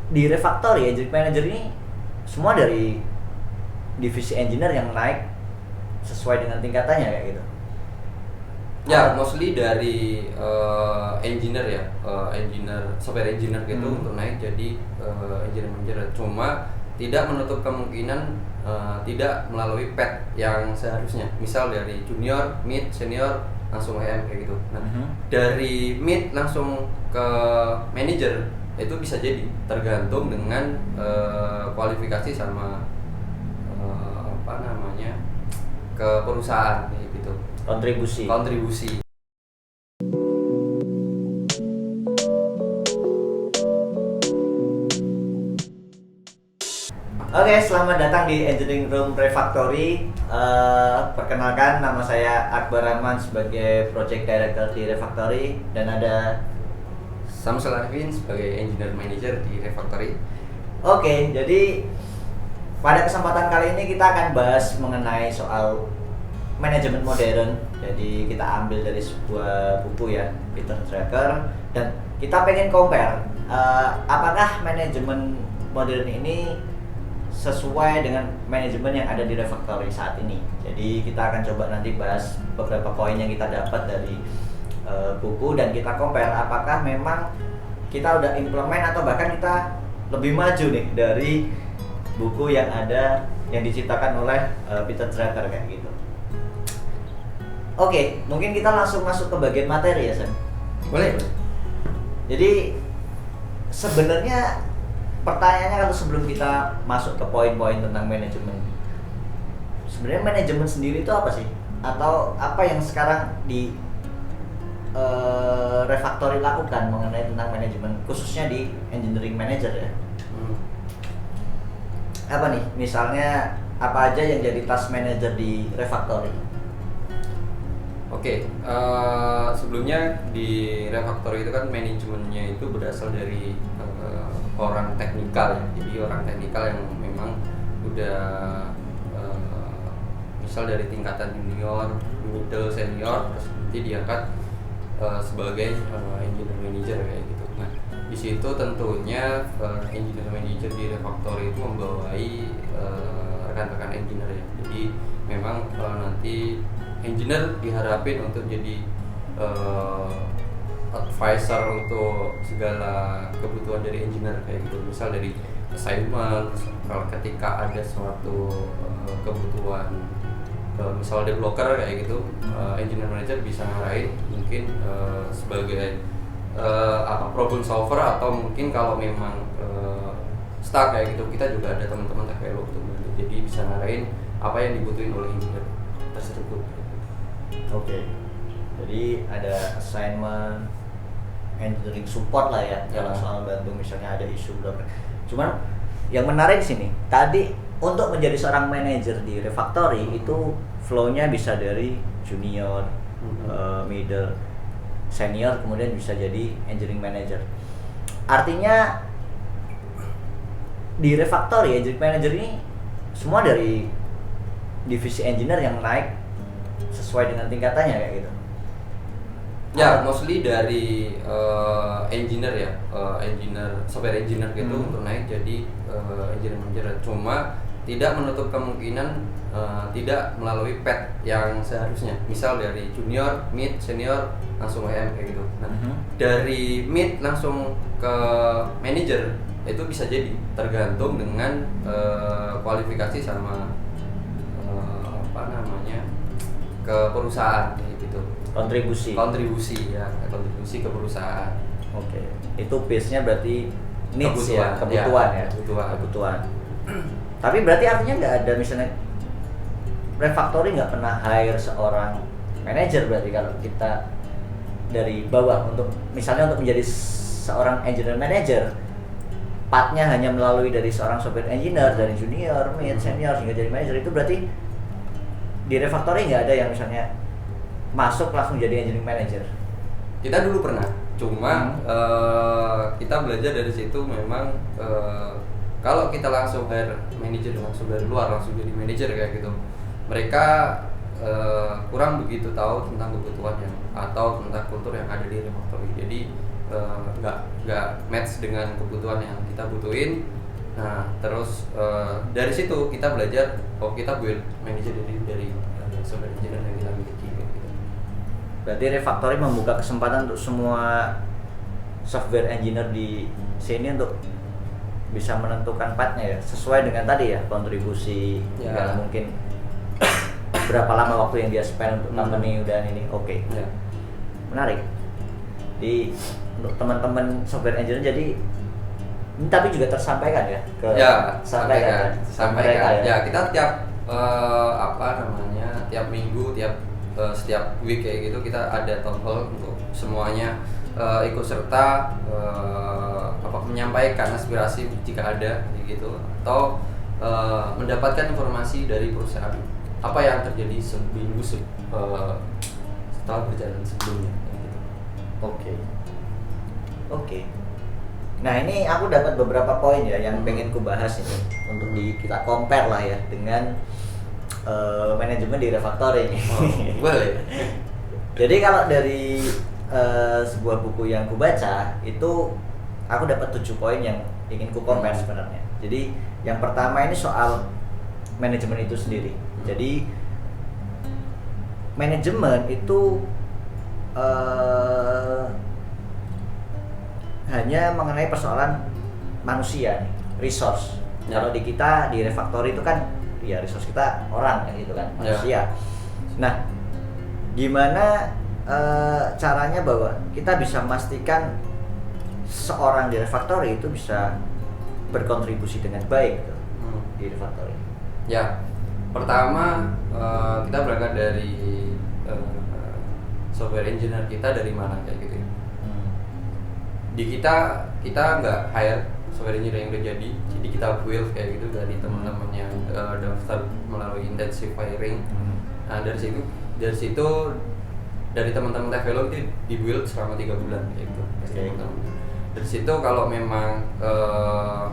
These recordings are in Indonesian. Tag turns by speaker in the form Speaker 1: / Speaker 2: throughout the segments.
Speaker 1: di refactory engineering manager ini semua dari divisi engineer yang naik sesuai dengan tingkatannya kayak gitu.
Speaker 2: Ya, mostly dari engineer ya, engineer, software engineer gitu untuk naik jadi engineer manager. Cuma tidak menutup kemungkinan tidak melalui path yang seharusnya. Misal dari junior, mid, senior langsung AM kayak gitu. Nah, dari mid langsung ke manager itu bisa jadi tergantung dengan kualifikasi sama apa namanya ke perusahaan kayak gitu.
Speaker 1: Kontribusi. Oke, selamat datang di Engineering Room Refactory. Perkenalkan, nama saya Akbar Rahman sebagai Project Director di Refactory dan ada
Speaker 2: Samsul Arifin sebagai engineer manager di Refactory.
Speaker 1: Oke, jadi pada kesempatan kali ini kita akan bahas mengenai soal manajemen modern. Jadi kita ambil dari sebuah buku ya, Peter Drucker, dan kita pengen compare apakah manajemen modern ini sesuai dengan manajemen yang ada di Refactory saat ini. Jadi kita akan coba nanti bahas beberapa poin yang kita dapat dari buku dan kita compare apakah memang kita udah implement atau bahkan kita lebih maju nih dari buku yang ada yang diciptakan oleh Peter Drucker kayak gitu. Oke, mungkin kita langsung masuk ke bagian materi ya, Sam.
Speaker 2: Boleh.
Speaker 1: Jadi sebenarnya pertanyaannya kalau sebelum kita masuk ke poin-poin tentang manajemen, sebenarnya manajemen sendiri itu apa sih? Atau apa yang sekarang di Refactory lakukan mengenai tentang manajemen, khususnya di engineering manager ya? Apa nih? Misalnya apa aja yang jadi task manager di Refactory?
Speaker 2: Oke, sebelumnya di Refactory itu kan manajemennya itu berasal dari orang teknikal ya. Jadi orang teknikal yang memang udah misal dari tingkatan junior, middle, senior, terus nanti diangkat sebagai engineer manager kayak gitu. Nah, di situ tentunya engineer manager di Refactory itu membawai rekan-rekan engineer ya. Jadi memang nanti engineer diharapin untuk jadi advisor untuk segala kebutuhan dari engineer kayak gitu. Misal dari assignment, kalau ketika ada suatu kebutuhan misal developer kayak gitu, engineer manager bisa ngarahin mungkin sebagai problem solver, atau mungkin kalau memang stuck kayak gitu, kita juga ada teman-teman TPLO untuk bantu. Jadi bisa ngarahin apa yang dibutuhin oleh engineer tersebut.
Speaker 1: Oke. Jadi ada assignment, engineering support lah ya, kalau soal bantu misalnya ada isu berapa. Cuman yang menarik sini, tadi untuk menjadi seorang manajer di Refactory itu flow-nya bisa dari junior, middle, senior, kemudian bisa jadi engineering manager. Artinya di Refactory engineering manager ini semua dari divisi engineer yang naik sesuai dengan tingkatannya kayak gitu.
Speaker 2: Ya, mostly dari engineer ya, engineer, software engineer gitu untuk naik jadi engineer manager. Cuma tidak menutup kemungkinan tidak melalui path yang seharusnya. Misal dari junior, mid, senior langsung AM kayak gitu. Nah, dari mid langsung ke manager itu bisa jadi tergantung dengan kualifikasi sama apa namanya ke perusahaan kayak gitu.
Speaker 1: Kontribusi
Speaker 2: ke perusahaan.
Speaker 1: Oke. Itu base-nya berarti needs
Speaker 2: kebutuhan
Speaker 1: ya, kebutuhan. Tapi berarti artinya nggak ada, misalnya Refactory nggak pernah hire seorang manager berarti kalau kita dari bawah untuk misalnya untuk menjadi seorang engineer manager, pathnya hanya melalui dari seorang software engineer, dari junior, mid, senior hingga jadi manager. Itu berarti di Refactory nggak ada yang misalnya masuk langsung jadi engineering manager.
Speaker 2: Kita dulu pernah, cuma kita belajar dari situ memang kalau kita langsung hire manager langsung dari luar langsung jadi manager kayak gitu, mereka kurang begitu tahu tentang kebutuhan yang atau tentang kultur yang ada di Refactory. Jadi nggak match dengan kebutuhan yang kita butuhin. Nah terus dari situ kita belajar, kita build manager dari software engineer yang kita miliki gitu.
Speaker 1: Berarti refactory membuka kesempatan untuk semua software engineer di sini untuk bisa menentukan path-nya ya, sesuai dengan tadi ya, kontribusi ya. Mungkin berapa lama waktu yang dia spend untuk company udah ini. Oke.
Speaker 2: Ya.
Speaker 1: Menarik. Di untuk teman-teman software engineer, jadi ini tapi juga tersampaikan ya ke
Speaker 2: sampaikan
Speaker 1: mereka
Speaker 2: ya. Kita tiap tiap minggu, setiap week kayak gitu kita ada town hall untuk semuanya ikut serta menyampaikan aspirasi jika ada gitu, atau mendapatkan informasi dari perusahaan apa yang terjadi seminggu setelah berjalan sebelumnya gitu.
Speaker 1: Oke. Nah ini aku dapat beberapa poin ya yang pengen ku bahas ini untuk kita compare lah ya dengan manajemen di refactory ini.
Speaker 2: Boleh.
Speaker 1: Jadi kalau dari sebuah buku yang ku baca itu aku dapat 7 poin yang ingin ku compare sebenarnya. Jadi yang pertama ini soal manajemen itu sendiri. Jadi manajemen itu hanya mengenai persoalan manusia nih, resource. Kalau di kita di refactory itu kan ya resource kita orang gitu kan, manusia. Nah, gimana caranya bahwa kita bisa memastikan seorang di refactory itu bisa berkontribusi dengan baik gitu, di refactory?
Speaker 2: Ya, pertama kita berangkat dari software engineer kita dari mana kayak gitu. Di kita nggak hire software engineer yang udah jadi kita build kayak gitu dari teman-teman yang daftar melalui intensive hiring. Nah dari situ dari teman-teman Tevelo itu dibuild selama 3 bulan kayak gitu. Dari situ kalau memang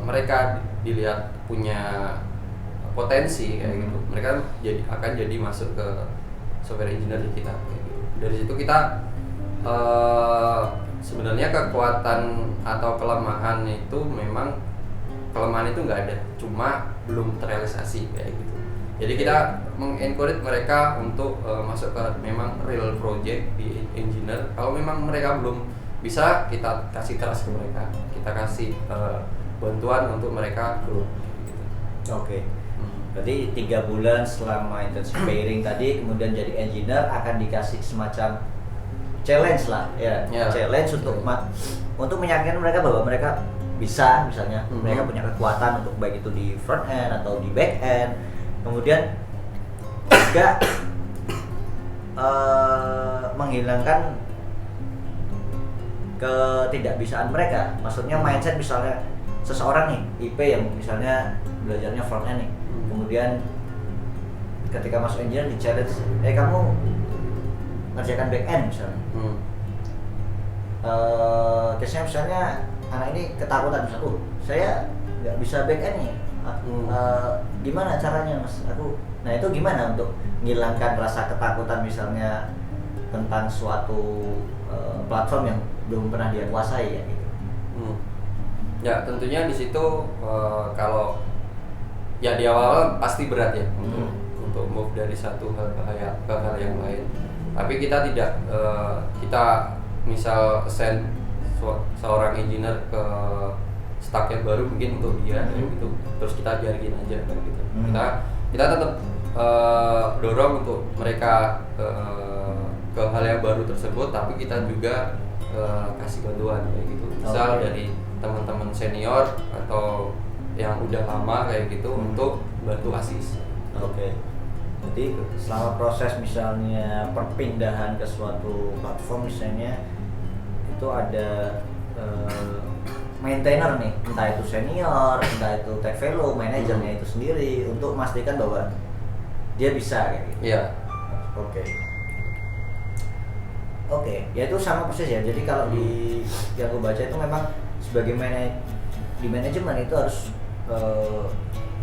Speaker 2: mereka dilihat punya potensi kayak gitu, mereka akan jadi masuk ke software engineer kita kayak gitu. Dari situ kita sebenarnya kekuatan atau kelemahan itu memang kelemahan itu nggak ada, cuma belum terrealisasi kayak gitu. Jadi kita mengencourage mereka untuk masuk ke memang real project di engineer. Kalau memang mereka belum bisa, kita kasih trust ke mereka, kita kasih bantuan untuk mereka grow gitu.
Speaker 1: Oke. Berarti 3 bulan selama intensive hiring tadi, kemudian jadi engineer akan dikasih semacam challenge lah ya, challenge untuk meyakinkan mereka bahwa mereka bisa, misalnya mereka punya kekuatan untuk baik itu di front end atau di back end. Kemudian juga menghilangkan ketidakbisaan mereka, maksudnya mindset misalnya seseorang nih IP yang misalnya belajarnya front end nih, kemudian ketika masuk engineer di challenge, kamu ngerjakan back end misalnya. Case-nya misalnya anak ini ketakutan misalnya, saya nggak bisa back end nih, gimana caranya mas? Nah itu gimana untuk menghilangkan rasa ketakutan misalnya tentang suatu platform yang belum pernah dia kuasai ya gitu.
Speaker 2: Ya tentunya di situ kalau ya di awal pasti berat ya untuk move dari satu hal ke hal yang lain. Tapi kita tidak kita misal send seorang engineer ke stack yang baru mungkin untuk dia gitu, terus kita biarin aja gitu. Kita tetap dorong untuk mereka ke hal yang baru tersebut, tapi kita juga kasih bantuan kayak gitu. Misal dari teman-teman senior atau yang udah lama kayak gitu untuk bantu asis.
Speaker 1: Jadi selama proses misalnya perpindahan ke suatu platform misalnya itu ada maintainer nih, entah itu senior, entah itu tech fellow, manajernya itu sendiri untuk memastikan bahwa dia bisa kayak gitu.
Speaker 2: Iya.
Speaker 1: Oke, ya itu sama persis ya. Jadi kalau di yang gue baca itu memang sebagai di manajemen itu harus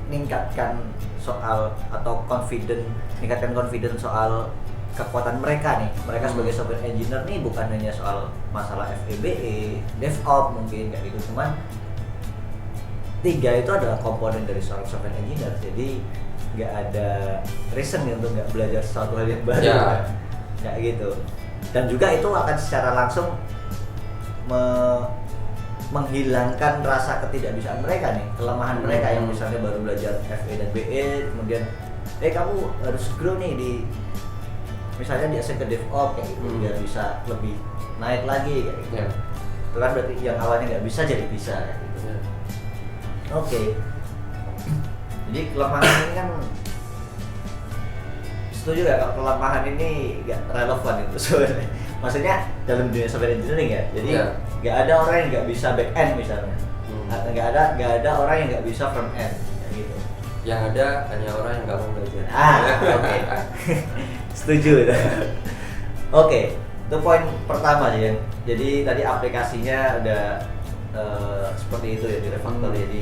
Speaker 1: meningkatkan soal atau meningkatkan confidence soal kekuatan mereka nih. Mereka sebagai software engineer nih bukan hanya soal masalah FEBE, DevOps mungkin kayak gitu, cuman 3 itu adalah komponen dari seorang software engineer. Jadi nggak ada reason nih untuk nggak belajar sesuatu hal yang baru, nggak gitu. Dan juga itu akan secara langsung menghilangkan rasa ketidakbisaan mereka nih, kelemahan mereka yang misalnya baru belajar FE dan BE, kemudian kamu harus grow nih di misalnya di asing ke DevOps kayak gitu, biar bisa lebih naik lagi kayak gitu. Itu kan berarti yang awalnya nggak bisa jadi bisa kayak gitu. Oke. Jadi kelemahan ini kan setuju gak kalau kelemahan ini nggak relevan itu sebenarnya. Maksudnya dalam dunia software engineering ya. Jadi nggak ada orang yang nggak bisa back end misalnya. Nggak ada orang yang nggak bisa front end kayak gitu.
Speaker 2: Yang ada hanya orang yang nggak mau belajar.
Speaker 1: Oke. Setuju itu. Oke, itu poin pertama sih ya. Jadi tadi aplikasinya udah seperti itu ya di refactor. Jadi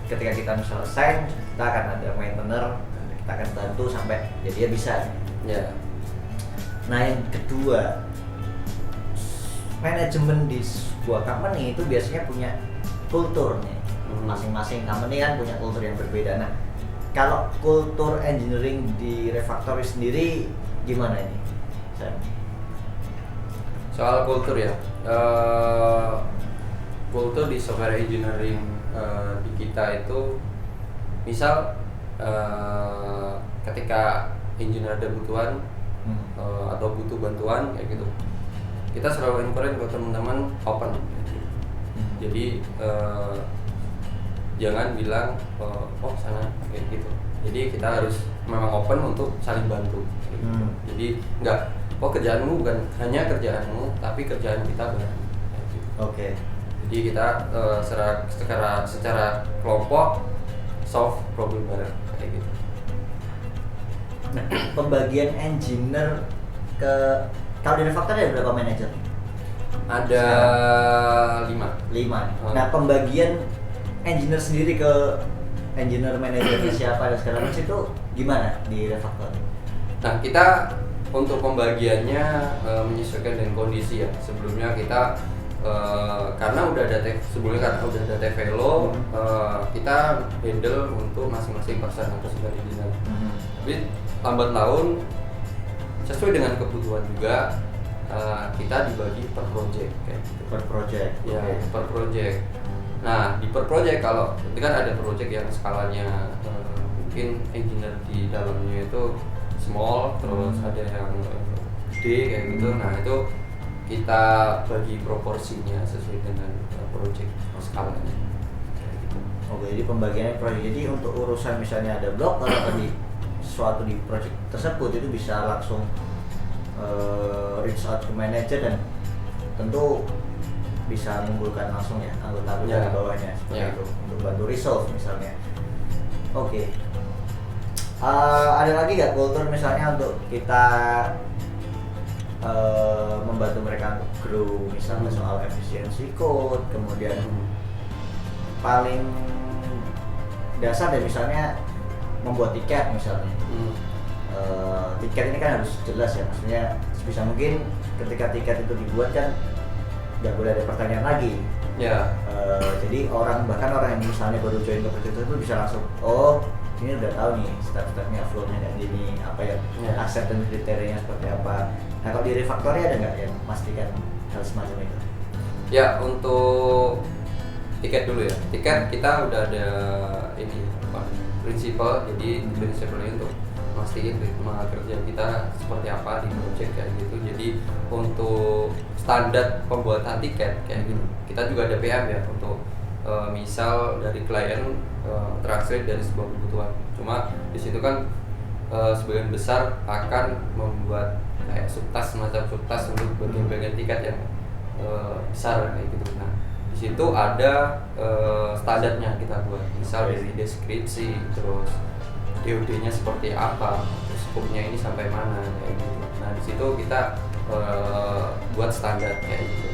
Speaker 1: ketika kita misalnya sign, kita akan ada maintainer, kita akan bantu sampai jadi dia bisa. Nah yang kedua, manajemen di sebuah company itu biasanya punya kulturnya. Masing-masing company kan punya kultur yang berbeda. Nah kalau kultur engineering di Refactory sendiri gimana ini?
Speaker 2: Soal kultur ya, kultur di software engineering di kita itu, misal ketika engineer ada kebutuhan atau butuh bantuan kayak gitu, kita selalu encourage ke teman-teman open. Jadi jangan bilang oh sana kayak gitu. Jadi kita harus memang open untuk saling bantu. Jadi enggak, kerjaanmu bukan hanya kerjaanmu, tapi kerjaan kita bareng.
Speaker 1: Oke.
Speaker 2: Jadi kita secara kelompok solve problem bareng kayak gitu.
Speaker 1: Nah, pembagian engineer kalau di Refactor ada berapa manajer?
Speaker 2: Ada 5.
Speaker 1: Nah, pembagian engineer sendiri ke engineer manajernya siapa dan segala macam itu gimana di Refactor?
Speaker 2: Nah, kita untuk pembagiannya menyesuaikan dengan kondisi ya. Sebelumnya kita karena udah ada TVelo, kita handle untuk masing-masing person atau sebagai engineer. Tapi lambat laun sesuai dengan kebutuhan juga kita dibagi per project kayak gitu.
Speaker 1: Per project.
Speaker 2: Ya, per project. Nah, di per project kalau ini kan ada project yang skalanya mungkin engineer di dalamnya itu small, terus ada yang gede kayak gitu. Nah, itu kita bagi proporsinya sesuai dengan project skalanya. Gitu.
Speaker 1: Oke, jadi pembagiannya project. Jadi untuk urusan misalnya ada blok atau di sesuatu di project tersebut itu bisa langsung reach out ke manager dan tentu bisa mengumpulkan langsung ya anggota di bawahnya seperti itu untuk bantu resolve misalnya. Oke. Ada lagi nggak kultur misalnya untuk kita membantu mereka untuk grow misalnya soal efisiensi code, kemudian paling dasar dan misalnya membuat tiket misalnya. Tiket ini kan harus jelas ya, maksudnya sebisa mungkin ketika tiket itu dibuat kan nggak boleh ada pertanyaan lagi. Jadi bahkan orang yang misalnya baru join ke project itu bisa langsung ini udah tahu nih step-stepnya, flow-nya kayak gini, apa ya acceptance kriterianya seperti apa. Nah kalau di Refactory ada nggak yang memastikan hal semacam itu?
Speaker 2: Ya, untuk tiket dulu ya. Tiket kita udah ada ini prinsipal. Jadi prinsipalnya untuk mastiin ritme kerja kita seperti apa di project kayak gitu. Jadi untuk standar pembuatan tiket kayak gitu, kita juga ada PM ya untuk misal dari klien translate dari sebuah kebutuhan. Cuma di situ kan sebagian besar akan membuat kayak subtas, semacam subtas untuk bagian-bagian tiket yang besar kayak gitu. Nah, di situ ada standarnya kita buat. Misal dari deskripsi, terus DOD-nya seperti apa, terus scope-nya ini sampai mana kayak gitu. Nah, di situ kita buat standar kayak gitu.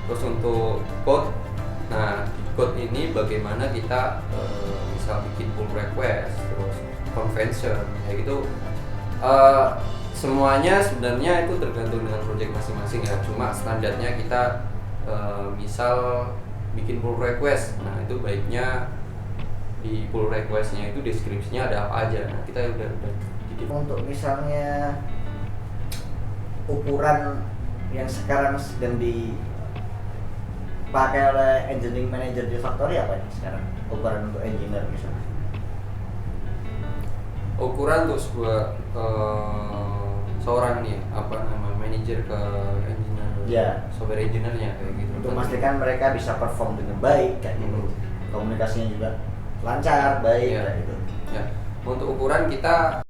Speaker 2: Terus untuk code, nah di code ini bagaimana kita misal bikin pull request, terus convention kayak gitu. semuanya sebenarnya itu tergantung dengan project masing-masing ya. Cuma standarnya kita misal bikin pull request, nah itu baiknya di pull requestnya itu deskripsinya ada apa aja. Nah kita udah
Speaker 1: untuk misalnya ukuran yang sekarang sedang dipakai oleh engineering manager di factory apa nih sekarang ukuran untuk engineer misalnya?
Speaker 2: Ukuran untuk seorang nih manajer ke engineer,
Speaker 1: Ya.
Speaker 2: software engineer-nya kayak gitu.
Speaker 1: Untuk memastikan mereka bisa perform dengan baik kayak gitu. Komunikasinya juga lancar, baik
Speaker 2: Ya.
Speaker 1: kayak gitu.
Speaker 2: Ya, untuk ukuran kita